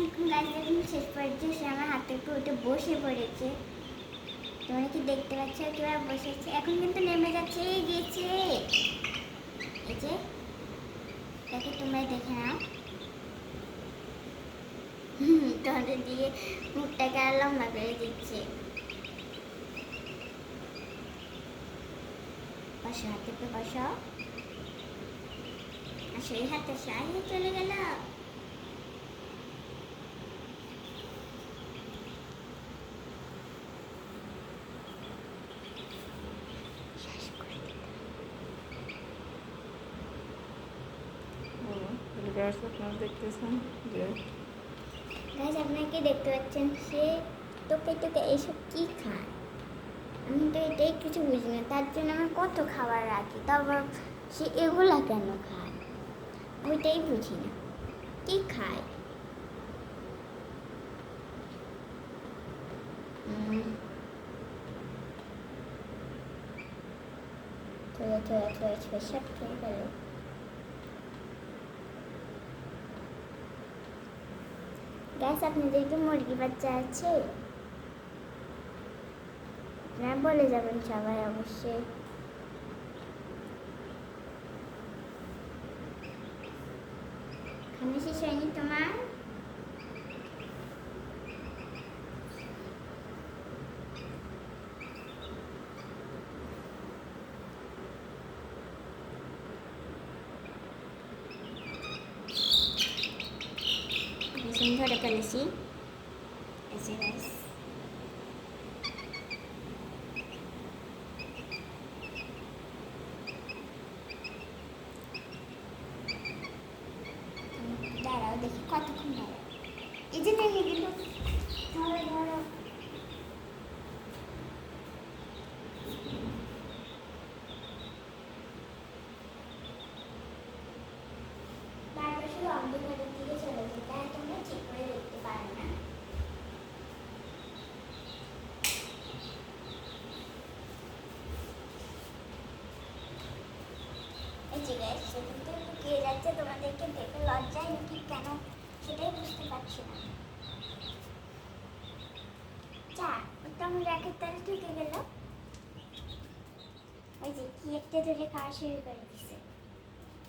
গাছ দেখুন শেষ পর্যন্ত সে আমার হাতের উপর উঠে বসে পড়েছে। তোমরা কি দেখতে পাচ্ছ কিভাবে বসেছে? এখন কিন্তু নেমে যাচ্ছে, এই গেছে, এই যে তাকে তোমরা দেখে নাও। তোমাদের দিয়ে মুখটাকে আর লম্বা করে দিচ্ছে। বসো, হাতে উপরে বসো। আর সেই হাতে সাহিয়ে চলে গেল। গাছ আপনারা দেখতেছেন যে গাছ আপনাকে দেখতে পাচ্ছেন সে তোকে তোকে এইসব কি খায়? আমি তো এটাই কিছু বুঝি না, তার জন্য আমি কত খাবার রাখি, তারপর সে এগুলা কেন খায় ওইটাই বুঝি না, কি খায়? থোড়া থোড়া থোড়া থোড়া সব খেয়ে গেল। গ্যাস আপনাদের কি মুরগি বাচ্চা আছে? আপনারা বলে যাবেন সবাই অবশ্যই। খানা শেষ হয়নি তোমার? ধরে ফেলেছি। এসে গাইস দাঁড়াও দেখি কতক্ষণ দাঁড়াও। এই যে নেমে গেল, ধরো ধরো। বারবার শুধু অন্ধকারের দিকে চলে যেতে, আর তোমরা ঠিক করে দেখতে পারো না। এই যে গাইস সেখান থেকে লুকিয়ে যাচ্ছে, তোমাদেরকে দেখে লজ্জায় নাকি কেন সেটাই বুঝতে পারছি না। চা ওটা আমি র্যাকের তারে ঢুকে গেল। ওই যে কি একটা ধরে খাওয়া শুরু করে দিছে।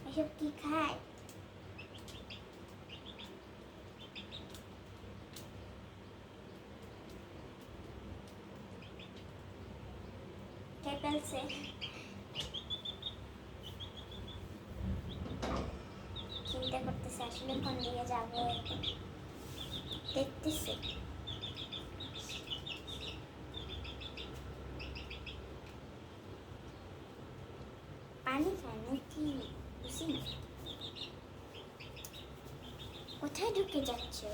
এসব কি খায়? কে ফেলছে? চিন্তা করতেছে আসলে কোন দিকে যাবে, দেখতেছে। পানি খায় নাকি বুঝি না। কোথায় ঢুকে যাচ্ছে?